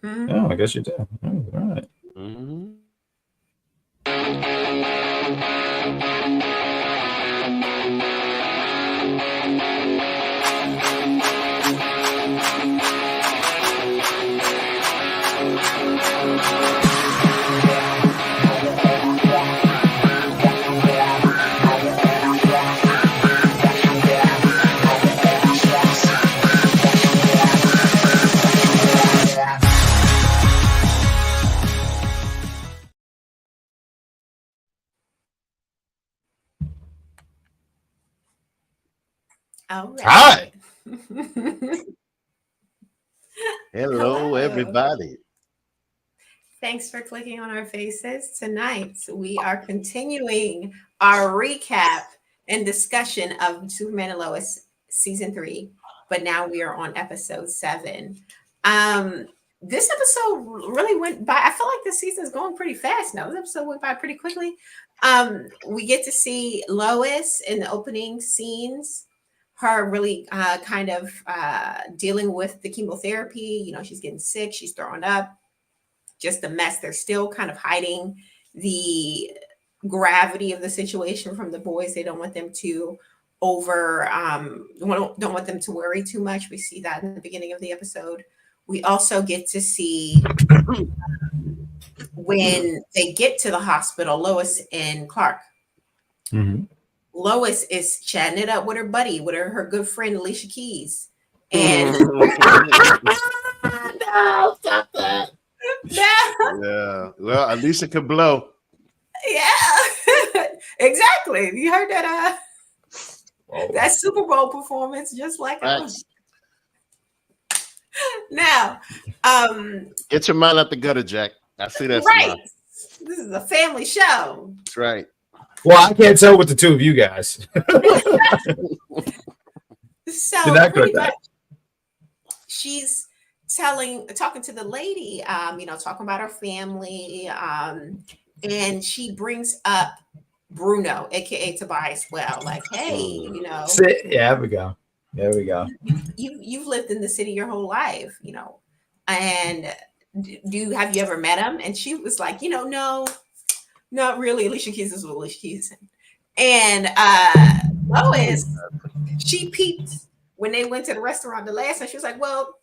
Mhm. Oh, I guess you did. All right. Mm-hmm. All Hi. right. Hello, Hello. everybody. Thanks for clicking on our faces. Tonight, we are continuing our recap and discussion of Superman and Lois season 3, but now we are on episode 7. Um, this episode really went by. I feel like the season is going pretty fast now. This episode went by pretty quickly. We get to see Lois in the opening scenes, her really kind of dealing with the chemotherapy. You know, she's getting sick, she's throwing up, just a mess. They're still kind of hiding the gravity of the situation from the boys. They don't want them to don't want them to worry too much. We see that in the beginning of the episode. We also get to see when they get to the hospital, Lois and Clark. Mm-hmm. Lois is chatting it up with her buddy, with her good friend Alicia Keys. And no, stop that. No. Yeah. Well, Alicia could blow. Yeah, exactly. You heard that Oh. that Super Bowl performance, just like Facts. now. Get your mind out the gutter, Jack. I see that Right. smile. This is a family show. That's right. Well, I can't tell with the two of you guys. Did So that go pretty that? much, she's talking to the lady, talking about her family, and she brings up Bruno, aka Tobias. Well, like, hey, Yeah, there we go. There we go. you've lived in the city your whole life, and have you ever met him? And she was like, no, not really. Alicia Keys is what Alicia Keys. And Lois, she peeped when they went to the restaurant the last time. She was like, well,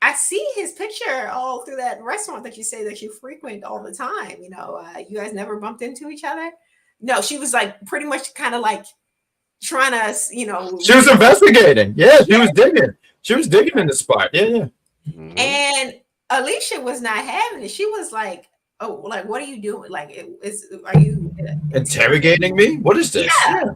I see his picture all through that restaurant that you say that you frequent all the time. You guys never bumped into each other. No, she was like pretty much kind of like trying to, She was investigating. Yeah, she yeah, was digging. She was digging in the spot. Yeah, yeah. Mhm. and Alicia was not having it. She was like, "Oh, like what are you doing? Like, are you Interrogating me? What is this? Yeah, Yeah.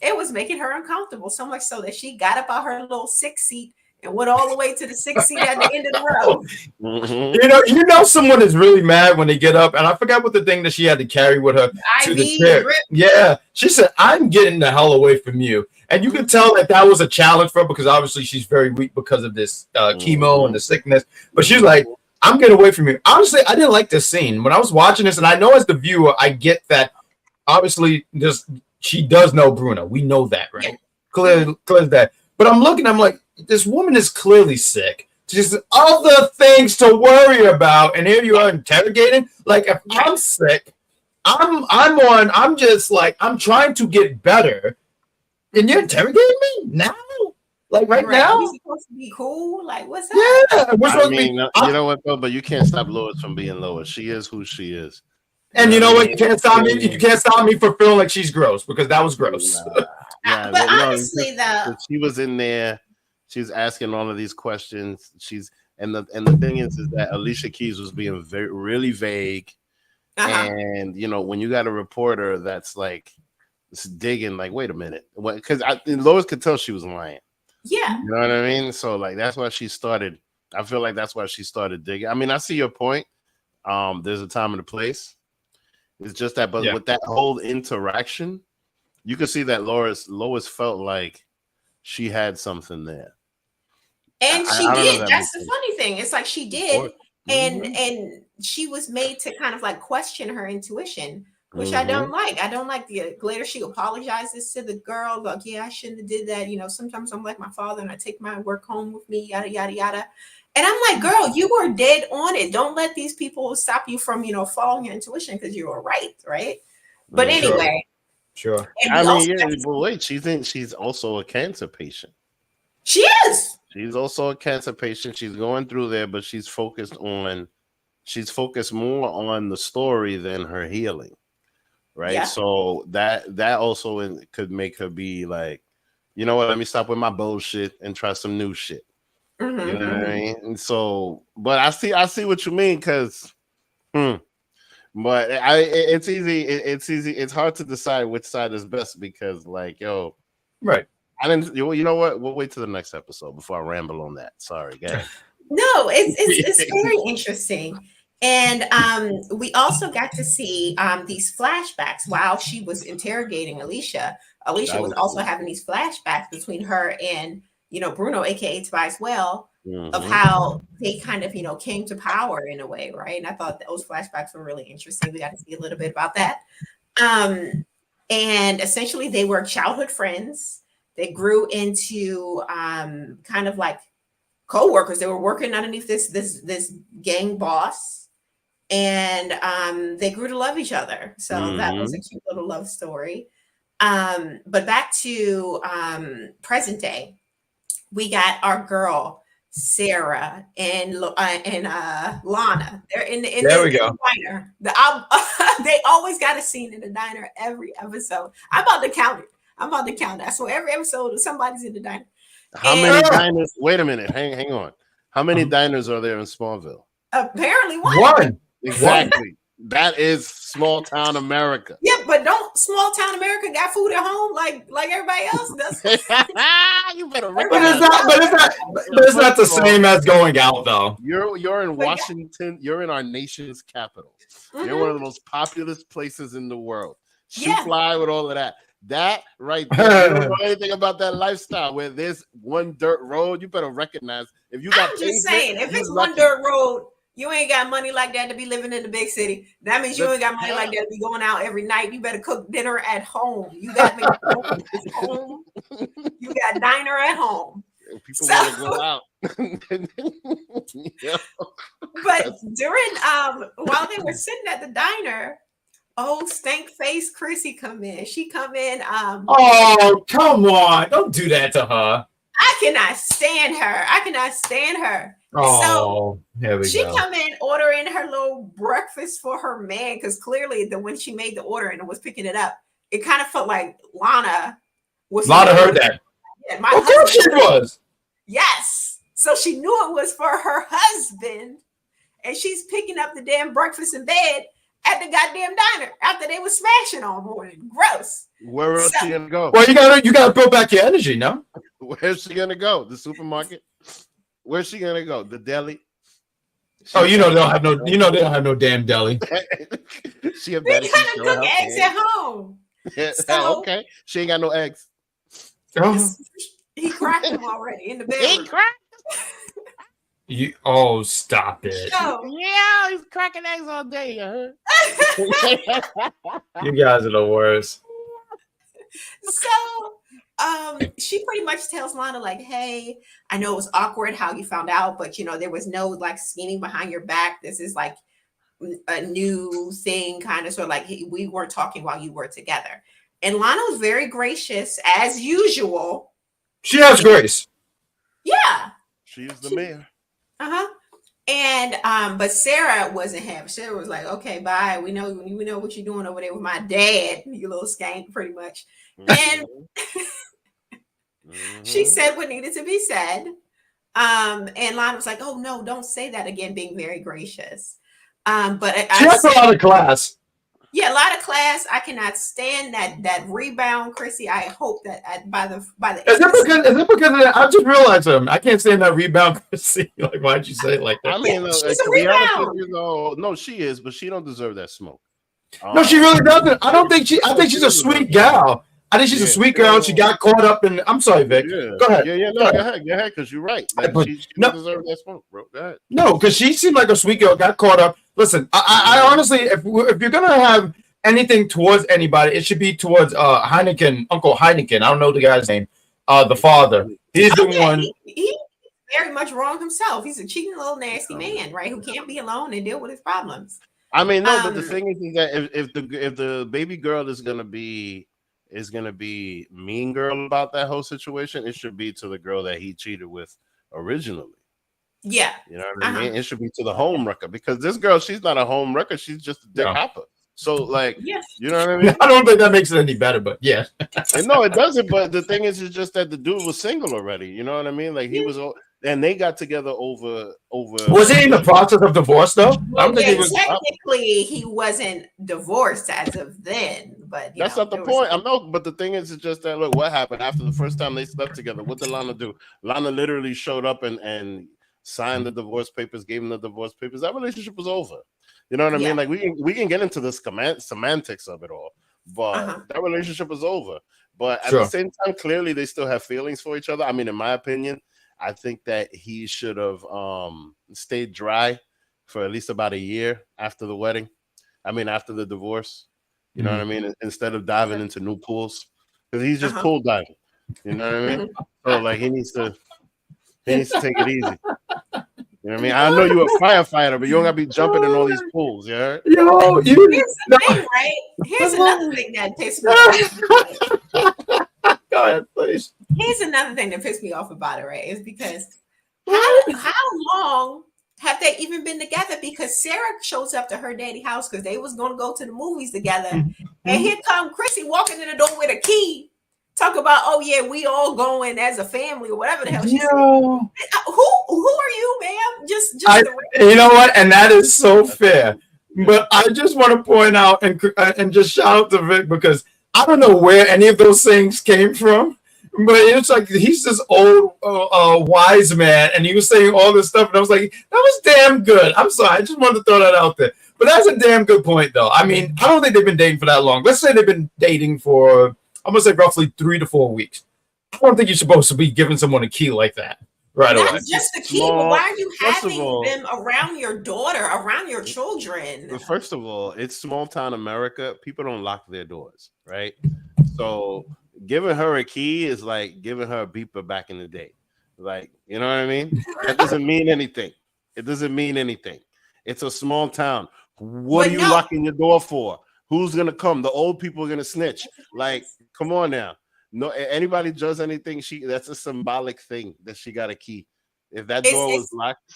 it was making her uncomfortable so much so that she got up out her little six seat and went all the way to the sixth seat at the end of the row. Mhm. You know someone is really mad when they get up, and I forgot what the thing that she had to carry with her to the IV chair. drip. Yeah, she said, "I'm getting the hell away from you," and you could tell that was a challenge for her because obviously she's very weak because of this chemo and the sickness. But she's like, "I'm getting away from you." Honestly, I didn't like this scene when I was watching this, and I know as the viewer, I get that. Obviously, just she does know Bruno. We know that, right? Yeah. Clear that. But I'm looking, I'm like, this woman is clearly sick. There's other things to worry about, and here you are interrogating. Like, if I'm sick, I'm just like, I'm trying to get better, and you're interrogating me now, like right now. We supposed to be cool. Like, what's up? Yeah, we're I supposed to mean, be. you know what though? But you can't stop Lois from being Lois. She is who she is. And you know what? You can't stop me. Yeah. You can't stop me from feeling like she's gross because that was gross. Yeah, But no, honestly, though, she was in there. She's asking all of these questions. And the thing is that Alicia Keys was being really vague. And when you got a reporter that's like digging, like, wait a minute, because Lois could tell she was lying. Yeah, you know what I mean. So like that's why she started. I feel like that's why she started digging. I mean, I see your point. There's a time and a place. It's just that, but with that whole interaction, you could see that Lois felt like she had something there. and she I don't know did. that That's the makes funny thing. It's like she did, and Mhm. and she was made to kind of like question her intuition, which I don't like. I don't like the later she apologizes to the girl, like, yeah, I shouldn't have did that. Sometimes I'm like my father and I take my work home with me, yada yada yada. And I'm like, girl, you were dead on it. Don't let these people stop you from, following your intuition because you were right, right? But Sure. anyway, Sure. and I we mean, also yeah, but wait, she's also a cancer patient. she is. She's also a cancer patient. She's going through there, but she's focused more on the story than her healing. Right. Yeah. So that also could make her be like, you know what, let me stop with my bullshit and try some new shit. Mm-hmm, You know what I mm-hmm. mean? And so, but I see what you mean, because but it's easy. It's easy. It's hard to decide which side is best because, like, yo, Right. I didn't. You know what? We'll wait to the next episode before I ramble on that. Sorry, go ahead. No, it's very interesting. And we also got to see these flashbacks while she was interrogating Alicia. Alicia That was was also cool. having these flashbacks between her and Bruno, aka Tobias Well, of Mm-hmm. how they kind of came to power in a way, right? And I thought those flashbacks were really interesting. We got to see a little bit about that. And essentially, they were childhood friends. They grew into kind of like co-workers. They were working underneath this gang boss, and they grew to love each other. So that was a Mm-hmm. cute little love story. But back to present day, we got our girl Sarah and Lana. They're in the There we go. diner. They always got a scene in the diner every episode. I'm about to count it. I swear every episode somebody's in the diner. How And many diners? Wait a minute. Hang on. How many diners are there in Smallville? apparently one. One. Exactly. That is small town America. Yeah, but don't small town America got food at home like everybody else does? You better But Everybody it's not. But it's not the same as going out, though. You're in But yeah. Washington. You're in our nation's capital. You're Mhm. one of the most populous places in the world. Shoot Yeah. fly with all of that. That right there. You don't know anything about that lifestyle where there's one dirt road. You better recognize if you got I'm just pavement, saying, if you it's one lucky. dirt road, you ain't got money like that to be living in the big city. That means you ain't got money like that to be going out every night. You better cook dinner at home. You got McDonald's home. You got diner at home. People So- want to go out. Yeah. But during while they were sitting at the diner, old stank face Chrissy come in. She come in. Oh, come on! Don't do that to her. I cannot stand her. Oh, here we She go. come in ordering her little breakfast for her man because clearly when she made the order and was picking it up, it kind of felt like Lana was. Lana heard that. Yeah, my Of course she husband. was. Yes, so she knew it was for her husband, and she's picking up the damn breakfast in bed at the goddamn diner after they were smashing all morning. Gross. Where else she gonna go? Well, you gotta build back your energy, no? Where's she gonna go? The supermarket? Where's she gonna go? The deli? Oh, they don't have no. They don't have no damn deli. She a They better kind of cook eggs at home. So- okay. She ain't got no eggs. Oh, He cracked them already in the He bedroom. cracked. Stop it! So, Yeah, he's cracking eggs all day. You heard? You guys are the worst. she pretty much tells Lana like, "Hey, I know it was awkward how you found out, but there was no like scheming behind your back. This is like a new thing, kind of sort of like we weren't talking while you were together." And Lana was very gracious as usual. She has grace. Yeah. She's the mayor. Uh-huh. And but Sarah wasn't happy. Sarah was like, "Okay, bye. We know what you're doing over there with my dad, you little skank," pretty much. And she said what needed to be said. And Lana was like, "Oh no, don't say that again," being very gracious. But She has a lot of class. yeah, a lot of class. I cannot stand that rebound, Chrissy. I hope that by the Is it because of that? I just realized I can't stand that rebound. Chrissy. Like, why'd you say it like that? I mean, she's a to be honest rebound. with you, no, she is, but she don't deserve that smoke. No, she really doesn't. I think she's a sweet gal. I think she's a sweet girl. She got caught up in. I'm sorry, Vic. Yeah. Go ahead. Yeah, no, go ahead, because you're right. Like, But she no- don't deserve that smoke, bro. Go ahead. No, because she seemed like a sweet girl. Got caught up. Listen, I honestly, if you're gonna have anything towards anybody, it should be towards Heineken, Uncle Heineken. I don't know the guy's name. The father. He's the one. very much wrong himself. He's a cheating little nasty man, right? Who can't be alone and deal with his problems. I mean, no, but the thing is that if the baby girl is gonna be mean girl about that whole situation, it should be to the girl that he cheated with originally. Yeah, you know what I mean. It should be to the home wrecker, because this girl, she's not a home wrecker. She's just a dick hopper. So, like, you know what I mean? I don't think that makes it any better, but yeah. And no, it doesn't. But the thing is just that the dude was single already. You know what I mean? Like, he was, and they got together over. Was he in the process of divorce though? Well, I don't think he was. Technically, he wasn't divorced as of then. But that's not the point. I'm no. But the thing is just that, look, what happened after the first time they slept together? What did Lana do? Lana literally showed up and signed the divorce papers, gave him the divorce papers. That relationship was over. You know what I mean? Like, we can get into the semantics of it all, but that relationship is over. But at the same time, clearly they still have feelings for each other. I mean, in my opinion, I think that he should have stayed dry for at least about a year after the wedding. I mean, after the divorce. You know what I mean? Instead of diving into new pools, because he's just pool diving. You know what I mean? So, like, he needs to take it easy. You know what I mean? I know you're a firefighter, but you don't gotta be jumping in all these pools, yeah. Here's the thing, right? Here's another thing that pissed me off. Go ahead, please. Here's another thing that pissed me off about it, right? Is because how long have they even been together? Because Sarah shows up to her daddy's house because they was gonna go to the movies together, and here come Chrissy walking in the door with a key. Talk about, oh yeah, we all going as a family or whatever the hell she said. Who are you, ma'am? Just you know what? And that is so fair. But I just want to point out and just shout out to Vic, because I don't know where any of those things came from. But it's like he's this old wise man, and he was saying all this stuff, and I was like, that was damn good. I'm sorry, I just wanted to throw that out there. But that's a damn good point, though. I mean, I don't think they've been dating for that long. Let's say they've been dating for, I'm gonna say, roughly 3 to 4 weeks. I don't think you're supposed to be giving someone a key like that right away. That's just the key. But why are you having them around your daughter, around your children? But first of all, it's small town America. People don't lock their doors, right? So giving her a key is like giving her a beeper back in the day. Like, you know what I mean? That doesn't mean anything. It doesn't mean anything. It's a small town. What are you locking your door for? Who's gonna come? The old people are gonna snitch. Like, come on now. No, anybody does anything, that's a symbolic thing that she got a key. If that door was locked.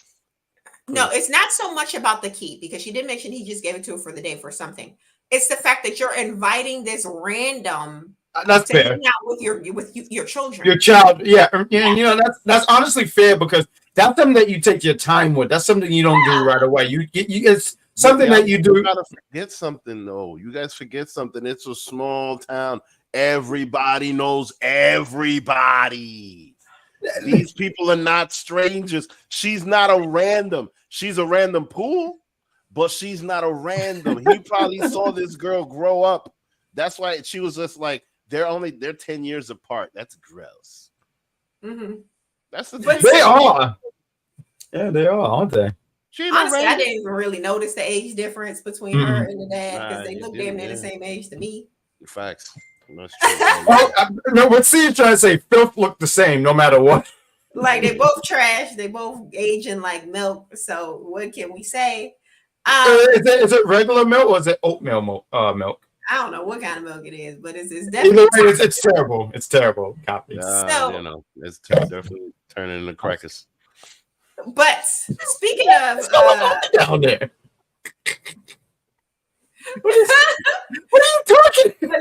No, it's not so much about the key, because she did mention he just gave it to her for the day for something. It's the fact that you're inviting this random that's fair. Out with your children. Your child, yeah. And you know, that's honestly fair, because that's something that you take your time with. That's something you don't do right away. It's something that you do. You gotta forget something, though. You guys forget something. It's a small town. Everybody knows everybody. These people are not strangers. She's not a random. She's a random pool, but she's not a random. He probably saw this girl grow up. That's why she was just like, they're 10 years apart. That's gross. That's the thing. They are. Yeah, they are, aren't they? Honestly, I didn't even really notice the age difference between her and the dad, because they look damn near the same age to me. Facts. No, what Steve's trying to say, filth look the same no matter what. Like, they both trash, they both aging like milk. So what can we say? Is it regular milk or is it oatmeal milk? I don't know what kind of milk it is, but it's definitely it's terrible. It's terrible. Copy. So, you know, it's definitely turning into crackers. But speaking of down there. What are you talking? But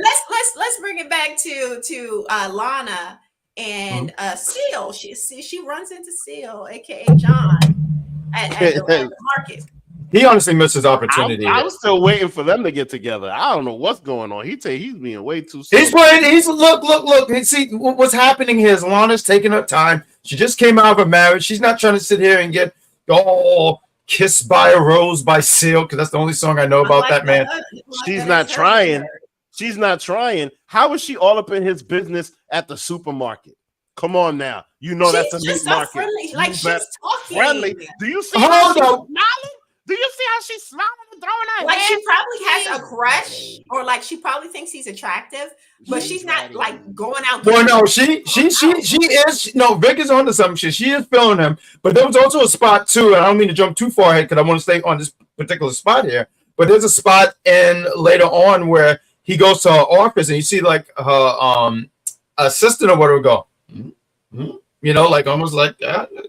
let's bring it back to Lana and Seal. She runs into Seal, aka John, at the market. He honestly missed his opportunity. I'm still waiting for them to get together. I don't know what's going on. He's being way too slow. Look. See, what's happening here is Lana's taking her time. She just came out of a marriage. She's not trying to sit here and get Kissed by a Rose by Seal, because that's the only song I know about that man. She's not trying. She's not trying. How is she all up in his business at the supermarket? Come on now. You know that's a meat market. Friendly. Like, she's talking. Friendly. Do you see how she's smiling? Do you see how she's smiling and throwing her Like she hands? probably has a crush, or like she probably thinks he's attractive, but she's not like going out. Well, no, she is. No, Vic is onto something. She is feeling him, but there was also a spot too. And I don't mean to jump too far ahead because I want to stay on this particular spot here. But there's a spot in later on where he goes to her office and you see like her assistant or whatever go, you know, like almost like,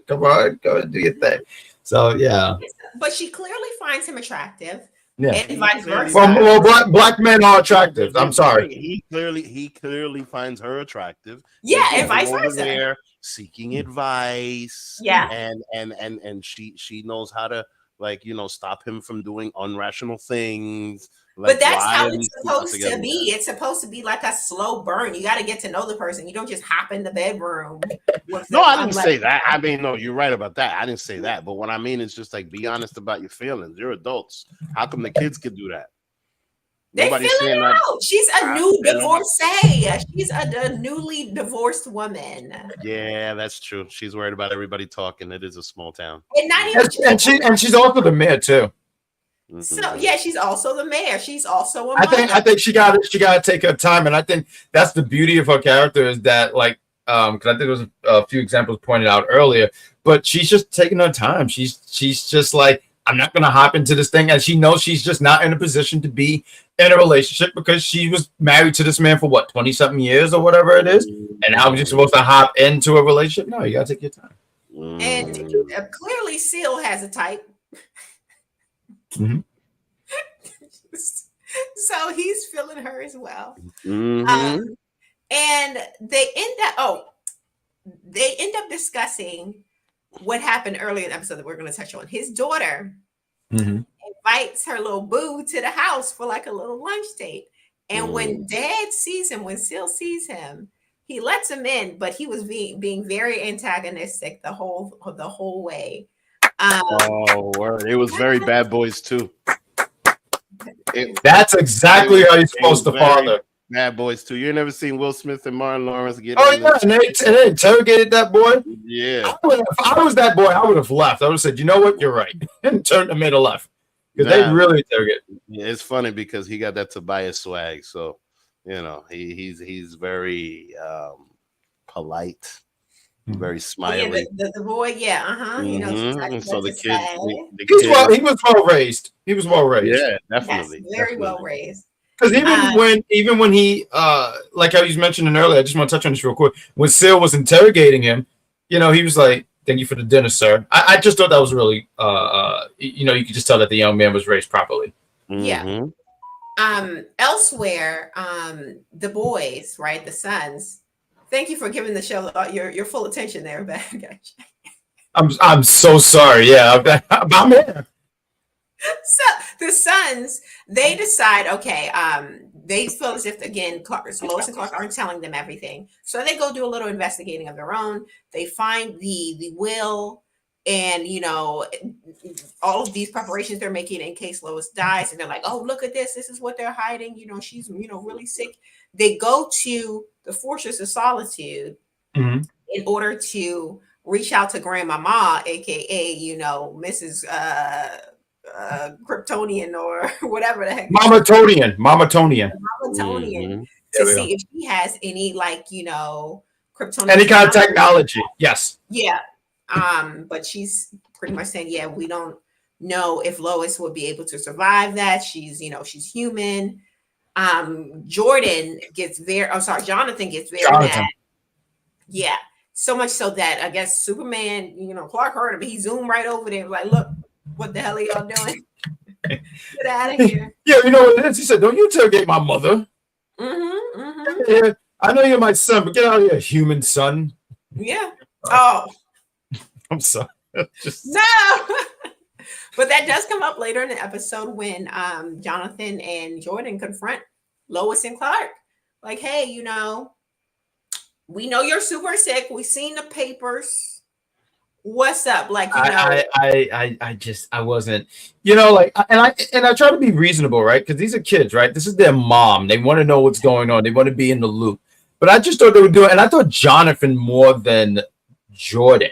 come on, go and do your thing. So yeah. But she clearly finds him attractive. Yeah. And vice versa. Well, black men are attractive. I'm sorry. He clearly finds her attractive. Yeah, and vice versa. There seeking advice. Yeah. And she knows how to, like, you know, stop him from doing irrational things. Like, but that's how it's supposed to be. It's supposed to be like a slow burn. You got to get to know the person. You don't just hop in the bedroom. No, I didn't say that. I mean, no, you're right about that. I didn't say that. But what I mean is just like, be honest about your feelings. You're adults. How come the kids can do that? They feeling it out. She's a new divorcee. She's a newly divorced woman. Yeah, that's true. She's worried about everybody talking. It is a small town. And not even and she's also the mayor too. So yeah, she's also the mayor. She's also a mother. I think she got to take her time, and I think that's the beauty of her character is that, like, because I think there was a few examples pointed out earlier, but she's just taking her time. She's just like, I'm not going to hop into this thing, and she knows she's just not in a position to be in a relationship because she was married to this man for what 20-something years or whatever it is, and how was you supposed to hop into a relationship? No, you got to take your time. And clearly, Seal has a type. Mm-hmm. So he's feeling her as well. Mm-hmm. And they end up discussing what happened earlier in the episode that we're going to touch on. His daughter invites her little boo to the house for like a little lunch date. And when Dad sees him, when Seal sees him, he lets him in, but he was being very antagonistic the whole way. Word. It was very Bad Boys too. That's exactly how you're supposed to father. Bad Boys too. You never seen Will Smith and Martin Lawrence get? Oh yeah, and they interrogated that boy. Yeah. If I was that boy, I would have left. I would have said, you know what, you're right, and turned and made a left because they really interrogated. Yeah, it's funny because he got that Tobias swag, so you know he's very polite. Very smiley. Yeah, the boy, yeah, you know. So the kid, he was well raised. He was well raised. Yeah, definitely. Yes, very well raised. Because even when he like I was mentioning earlier, I just want to touch on this real quick. When Seal was interrogating him, you know, he was like, "Thank you for the dinner, sir." I just thought that was really you know, you could just tell that the young man was raised properly. Yeah. Elsewhere, the boys, right, the sons. Thank you for giving the show your full attention there, Ben. I'm so sorry. Yeah, I'm here. So the sons, they decide, okay, they feel as if, again, Lois and Clark aren't telling them everything. So they go do a little investigating of their own. They find the will and, you know, all of these preparations they're making in case Lois dies. And they're like, oh, look at this. This is what they're hiding. You know, she's, you know, really sick. They go to the Fortress of Solitude in order to reach out to Grandmama, aka, you know, Mrs. Kryptonian or whatever the heck. Mamatonian. To see if she has any, like, you know, Kryptonian. Any kind of technology. Yes. Yeah. But she's pretty much saying, yeah, we don't know if Lois will be able to survive that. She's, you know, she's human. Jonathan gets very mad. Yeah. So much so that I guess Superman, you know, Clark heard him. He zoomed right over there. Like, look, what the hell are y'all doing? Get out of here. Yeah, you know what it is? He said, don't you interrogate my mother. Yeah, I know you're my son, but get out of here, human son. Yeah. Oh. I'm sorry. No. But that does come up later in the episode when Jonathan and Jordan confront Lois and Clark. Like, hey, you know, we know you're super sick. We've seen the papers. What's up? Like, you know, I wasn't, you know, like, and I try to be reasonable, right? Because these are kids, right? This is their mom. They want to know what's going on. They want to be in the loop. But I just thought they were doing, and I thought Jonathan more than Jordan.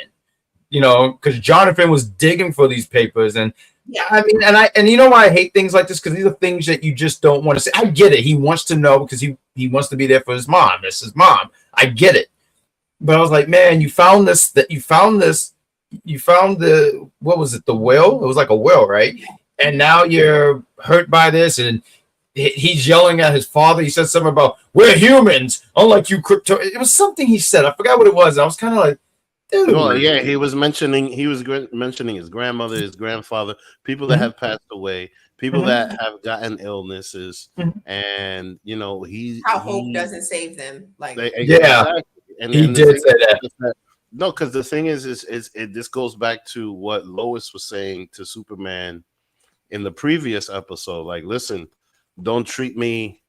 You know, because Jonathan was digging for these papers, and Yeah. I mean, and you know why I hate things like this, because these are things that you just don't want to say. I get it. He wants to know because he wants to be there for his mom. That's his mom. I get it. But I was like, man, you found the, what was it, the will? It was like a will, right? And now you're hurt by this, and he's yelling at his father. He said something about, we're humans, unlike you crypto. It was something he said. I forgot what it was. I was kind of like, dude. Well, yeah, he was mentioning mentioning his grandmother, his grandfather, people that have passed away, people that have gotten illnesses, and you know How hope doesn't save them. Like, Yeah, exactly. And he then the did thing say that. is that no, because the thing is this goes back to what Lois was saying to Superman in the previous episode. Like, listen, don't treat me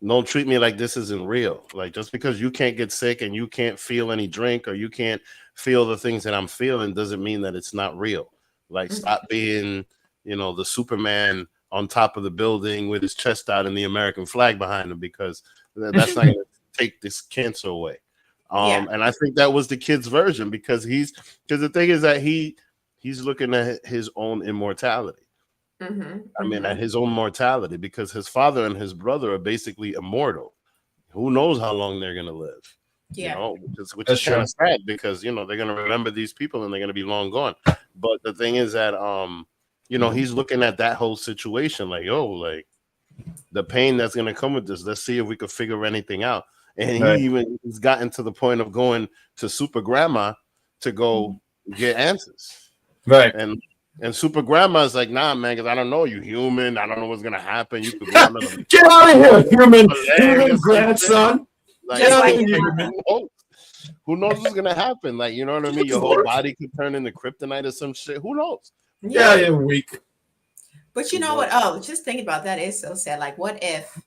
like this isn't real. Like, just because you can't get sick and you can't feel any drink or you can't feel the things that I'm feeling doesn't mean that it's not real. Like, stop being, you know, the Superman on top of the building with his chest out and the American flag behind him, because that's not going to take this cancer away. And I think that was the kid's version, because the thing is that he's looking at his own immortality. I mean, at his own mortality, because his father and his brother are basically immortal. Who knows how long they're going to live? You know, which is kind of sad, because, you know, they're going to remember these people and they're going to be long gone. But the thing is that, you know, he's looking at that whole situation like, oh, like the pain that's going to come with this. Let's see if we could figure anything out. And he's gotten to the point of going to Super Grandma to go get answers. Right. And Super Grandma is like, nah, man, because I don't know, you human. I don't know what's gonna happen. You could go on get out of here, human grandson. Like, who knows what's gonna happen? Like, you know what I mean? Your whole body could turn into kryptonite or some shit. Who knows? Yeah, you're weak. But you know what? Oh, just thinking about that is so sad. Like, what if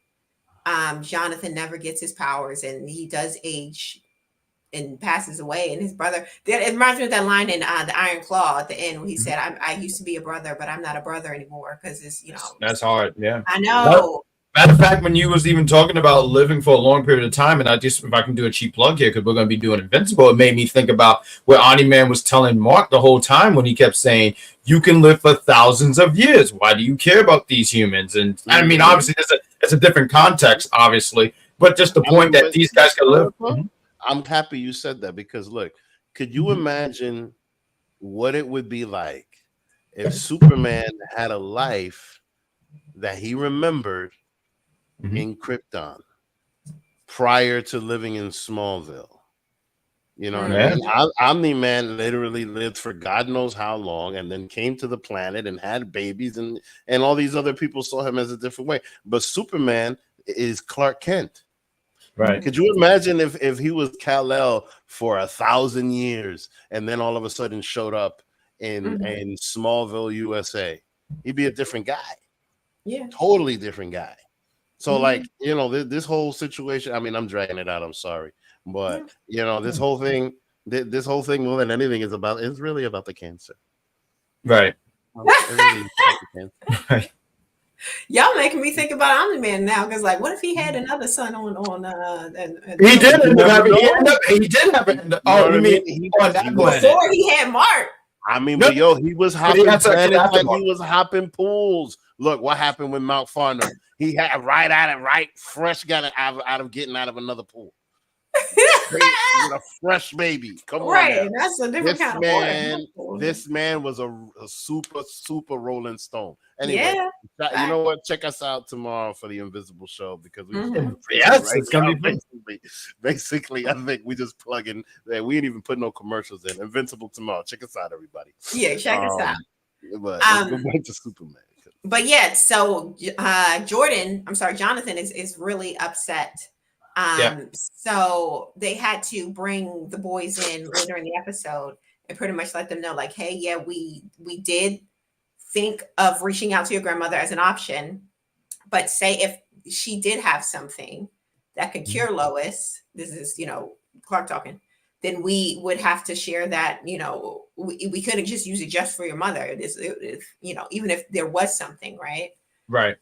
Jonathan never gets his powers and he does age and passes away, and his brother, it reminds me of that line in the Iron Claw at the end where he said, I used to be a brother, but I'm not a brother anymore, because it's, you know, that's hard. Yeah, I know. Matter of fact, when you was even talking about living for a long period of time, and if I can do a cheap plug here, because we're going to be doing Invincible, it made me think about what Ani Man was telling Mark the whole time when he kept saying, you can live for thousands of years. Why do you care about these humans? And I mean, obviously, it's a different context, obviously, but just the point that these guys can live. I'm happy you said that, because look, could you imagine what it would be like if Superman had a life that he remembered in Krypton prior to living in Smallville? You know what I mean? Omni-Man literally lived for God knows how long, and then came to the planet and had babies, and all these other people saw him as a different way. But Superman is Clark Kent. Right. Could you imagine if he was Kal-El for 1,000 years and then all of a sudden showed up in Smallville, USA? He'd be a different guy. Yeah. Totally different guy. So, like, you know, this whole situation, I mean, I'm dragging it out. I'm sorry. But, you know, this whole thing more than anything is really about the cancer. Right. Right. Y'all making me think about Omni-Man now, because, like, what if he had another son on he did end up having oh, you mean on that planet before he had Mark? I mean, but yo, he was hopping planets like he was hopping pools. Look what happened with Mount Farnham. He had fresh got out of getting out of another pool. With a fresh baby. Come on. Right. That's a different kind of This man was a super Rolling Stone. Anyway, you know what? Check us out tomorrow for the Invisible Show, because we it's gonna be basically, I think we just plug in that. We ain't even put no commercials in. Invincible tomorrow. Check us out, everybody. Yeah, check us out. But let's go back to Superman. But yeah, so Jonathan is really upset. So they had to bring the boys in later in the episode and pretty much let them know, like, hey, yeah, we did think of reaching out to your grandmother as an option, but say if she did have something that could cure Lois, this is, you know, Clark talking, then we would have to share that, you know, we couldn't just use it just for your mother. You know, even if there was something, right? Right.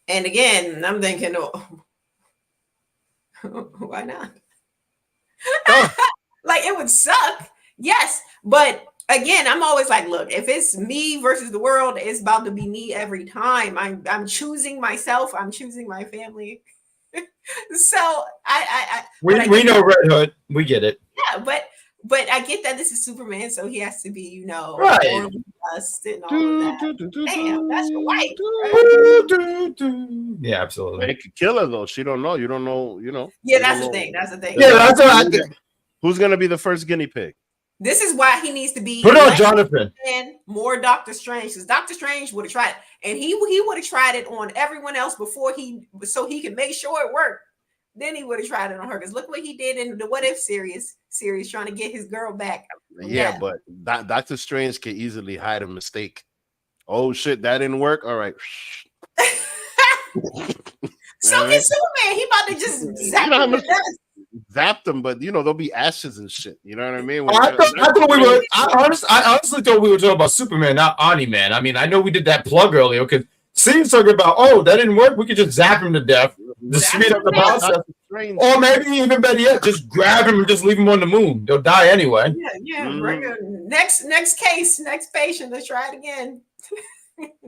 And again, I'm thinking, why not? Like, it would suck, yes, but again, I'm always like, look, if it's me versus the world, it's about to be me every time. I'm choosing myself. I'm choosing my family. So but I We get know that. Red Hood. We get it. Yeah, but I get that this is Superman, so he has to be, Right. morally just and all of Do, that. do, do, do, Damn, that's your do, wife, right? Yeah, absolutely. It could kill her though. She don't know. You don't know. Yeah, You don't that's the know. thing. That's the thing. Yeah, They're Yeah. gonna that's what I ask think. who's gonna be the first guinea pig. This is why he needs to be Put on less Jonathan. and more Doctor Strange, because Doctor Strange would have tried it, and he would have tried it on everyone else before so he can make sure it worked. Then he would have tried it on her. Because look what he did in the What If series, trying to get his girl back from Yeah, death. but Doctor Strange can easily hide a mistake. Oh shit, that didn't work. All right. So All can right. Superman. He about to just You zap know how him to much death. zap them, but there'll be ashes and shit. You know what I mean? I thought we were. I honestly thought we were talking about Superman, not Ani Man. I mean, I know we did that plug earlier because Cene's talking about, oh, that didn't work. We could just zap him to death, just Zap speed him up the to death. process, Doctor Strange. or maybe even better yet, just grab him and just leave him on the moon. They'll die anyway. Yeah. Bring her next case, next patient. Let's try it again.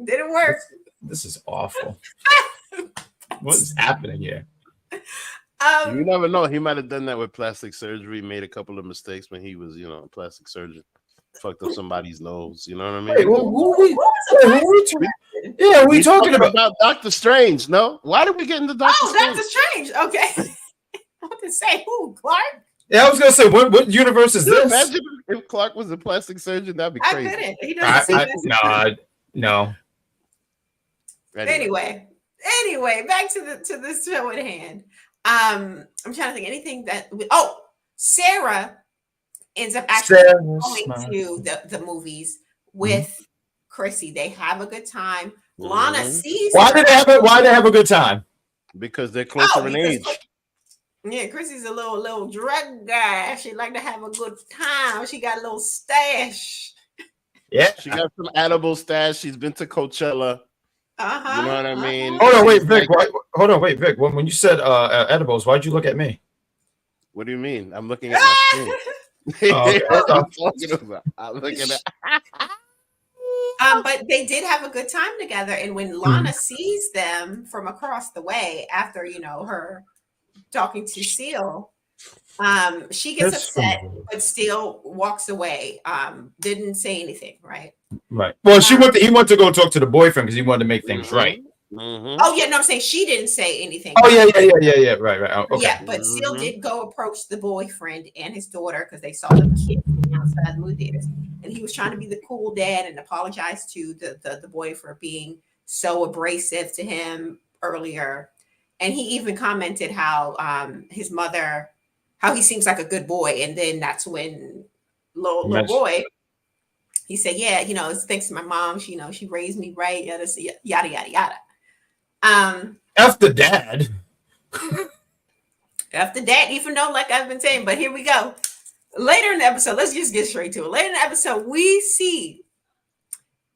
Didn't work. This is awful. What is happening here? You never know. He might have done that with plastic surgery, made a couple of mistakes when he was, a plastic surgeon. Fucked up somebody's nose. You know what I mean? Wait, who we talking about? Doctor Strange. No? Why did we get into Doctor Strange? Doctor Strange. Okay. I want to say who, Clark? Yeah, I was gonna say, what universe is this? Imagine if Clark was a plastic surgeon. That'd be crazy. I couldn't. He doesn't no. Anyway, back to the show at hand. I'm trying to think anything that. Sarah ends up actually going to the movies with Chrissy. They have a good time. Lana sees. Why did they have a good time? Because they're closer in age. Yeah, Chrissy's a little drug guy. She like to have a good time. She got a little stash. Yeah, she got some edible stash. She's been to Coachella. You know what I mean? Hold on, wait, Vic. Vic. When you said edibles, why'd you look at me? What do you mean? I'm looking at my screen. I'm looking at. But they did have a good time together, and when Lana sees them from across the way after her talking to Seal, she gets upset but still walks away. Didn't say anything, right? Right. Well, he wanted to go talk to the boyfriend because he wanted to make things right. Oh yeah, no, I'm saying she didn't say anything. Oh yeah. Right. Oh, okay. Yeah, but Seal did go approach the boyfriend and his daughter because they saw them kids outside the movie theaters, and he was trying to be the cool dad and apologize to the boy for being so abrasive to him earlier. And he even commented how his mother, how he seems like a good boy, and then that's when little boy, he said, yeah, it's thanks to my mom. She raised me right, yada yada. F the dad. F the dad, even though, like I've been saying, but here we go. Later in the episode, let's just get straight to it. Later in the episode, we see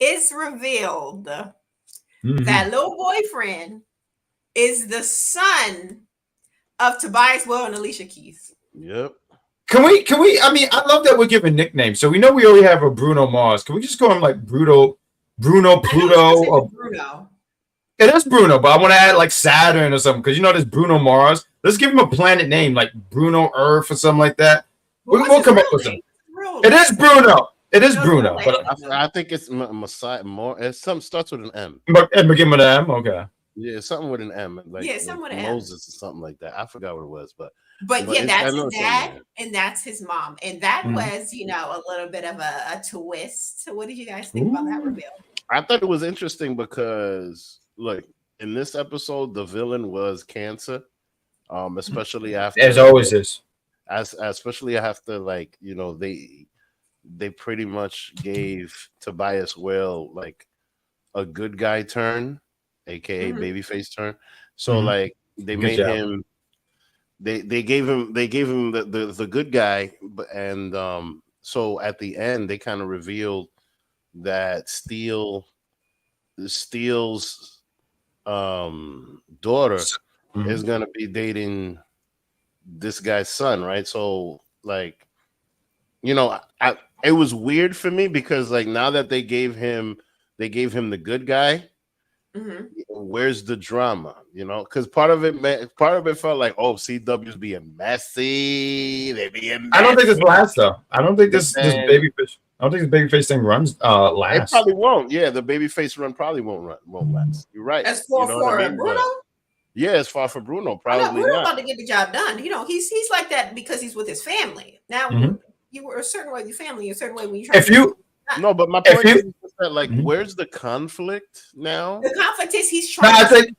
it's revealed that little boyfriend is the son of Tobias Well and Alicia Keys. Yep. Can we? I mean, I love that we're giving nicknames. So we know we already have a Bruno Mars. Can we just call him like Bruno Pluto? Or Bruno. It is Bruno, but I want to add like Saturn or something because there's Bruno Mars. Let's give him a planet name like Bruno Earth or something like that. We'll come up with something. It is Bruno. It is Bruno. But I think it's Messiah. More. It's something starts with an M. And begin with an M. Okay. Yeah, something with an M. Like something with an Moses or something like that. I forgot what it was, but yeah, that's his dad and that's his mom, and that was a little bit of a twist. So, what did you guys think about that reveal? I thought it was interesting because, look, in this episode, the villain was Cancer, especially after, as always is, especially after they pretty much gave Tobias Well like a good guy turn, aka babyface turn. So like they made him. They gave him the good guy, and so at the end they kind of revealed that Steele's daughter is gonna be dating this guy's son, right? So like, it was weird for me because like now that they gave him the good guy. Mm-hmm. Where's the drama? You know, because part of it felt like, oh, CW's being messy. They being messy. I don't think this lasts though. I don't think this Then- babyface. I don't think this babyface thing runs It lasts. probably won't. Yeah, the babyface run probably won't last. You're right. As for, You know what I mean? Bruno, Yeah, as far for Bruno, I know probably Bruno not. about to get the job done. You know, he's like that because he's with his family. Now, Mhm. you were a certain way with your family, a certain way when you try. If you No, but my If point you- is just that, like, Mhm. where's the conflict now? The conflict is he's no, trying I think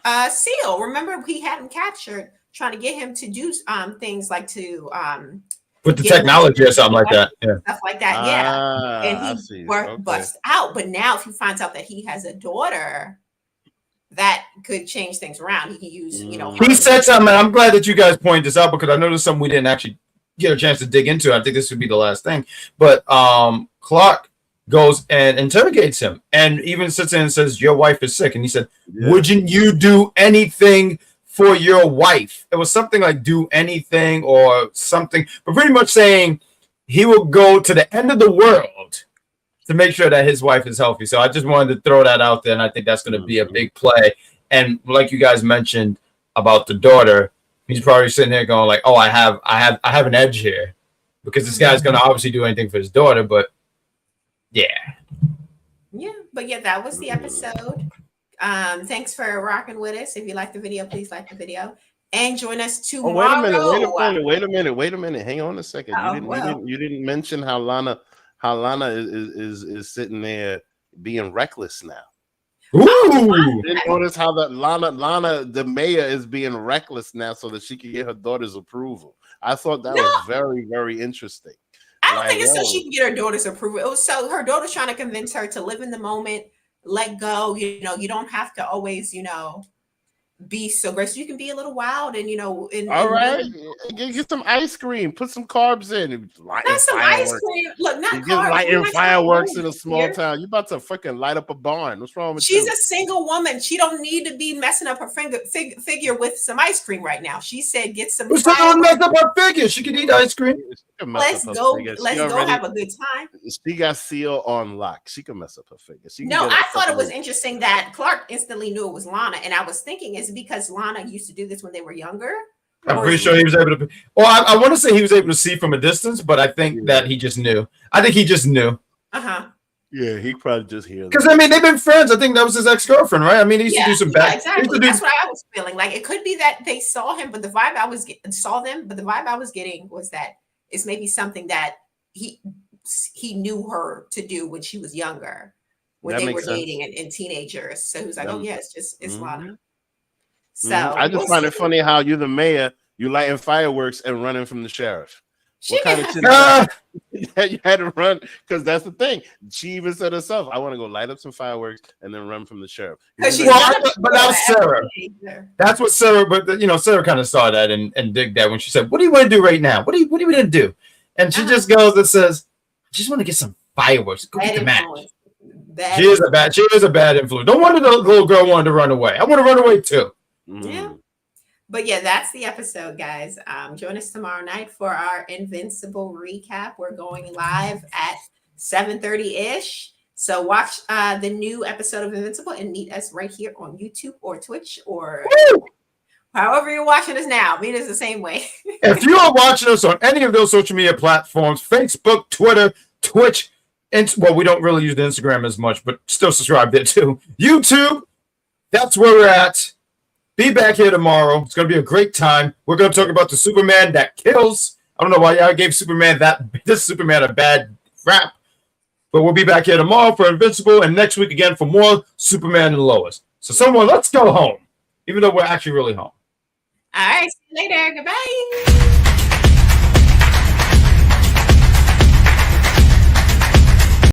to Seal. Remember, he had him captured, trying to get him to do things like to with the get technology or something like that. Yeah. stuff like that. Yeah. Ah, I And see. he Okay. bust out. But now, if he finds out that he has a daughter, that could change things around. He can use, He said something, and I'm glad that you guys pointed this out because I noticed something we didn't actually get a chance to dig into. I think this would be the last thing. But Clark goes and interrogates him and even sits in and says, your wife is sick. And he said, Yeah. wouldn't you do anything for your wife? It was something like do anything or something, but pretty much saying he will go to the end of the world to make sure that his wife is healthy. So I just wanted to throw that out there, and I think that's going to be a big play. And like you guys mentioned about the daughter, he's probably sitting there going like, "Oh, I have an edge here," because this guy's going to obviously do anything for his daughter. But yeah, but yeah, that was the episode. Thanks for rocking with us. If you like the video, please like the video and join us Oh, tomorrow. wait a minute. Hang on a second. You didn't mention how Lana is sitting there being reckless now. ooh, Didn't notice how that Lana the mayor is being reckless now so that she can get her daughter's approval. I thought that was very, very interesting. I don't think it's so she can get her daughter's approval. It was so her daughter's trying to convince her to live in the moment, let go. You don't have to always, be so aggressive. You can be a little wild and all right, get some ice cream, put some carbs in. Not some ice cream. Look, not You get carbs. lighting fireworks in a small here. town. You about to freaking light up a barn. What's wrong with She's you? a single woman. She don't need to be messing up her figure with some ice cream right now. She said, "Get some." what's going mess up her figure? She can eat ice cream. Let's go. Let's go have a good time. She got Seal on lock. She can mess up her figure. No, I thought it was interesting that Clark instantly knew it was Lana, and I was thinking, is it because Lana used to do this when they were younger? I'm pretty sure he was able to. Well, I want to say he was able to see from a distance, but I think that he just knew. I think he just knew. Yeah, he probably just hears. Because I mean, they've been friends. I think that was his ex-girlfriend, right? I mean, he used to do some bad. Exactly. That's what I was feeling. Like it could be that they saw him, but the vibe I was getting was that it's maybe something that he knew her to do when she was younger, when they were dating and teenagers. So he was like, "Oh yeah, it's Lana." So I just find it funny how you're the mayor, you lighting fireworks and running from the sheriff. What kind of shit you had to run? Because that's the thing. She even said herself, "I want to go light up some fireworks and then run from the sheriff." But that was Sarah. That's what Sarah. But Sarah kind of saw that and dig that when she said, "What do you want to do right now? What are you going to do?" And she just goes and says, "I just want to get some fireworks. Go get the match." She is a bad influence. No wonder the little girl wanted to run away. I want to run away too. Yeah. But yeah, that's the episode, guys. Join us tomorrow night for our Invincible recap. We're going live at 7:30-ish. So watch the new episode of Invincible and meet us right here on YouTube or Twitch or however you're watching us now. Meet us the same way. If you are watching us on any of those social media platforms, Facebook, Twitter, Twitch, we don't really use the Instagram as much, but still subscribe there too. YouTube, that's where we're at. Be back here tomorrow. It's going to be a great time. We're going to talk about the Superman that kills. I don't know why y'all gave this Superman a bad rap, but we'll be back here tomorrow for Invincible and next week again for more Superman and Lois. So let's go home, even though we're actually really home. All right. See you later. Goodbye.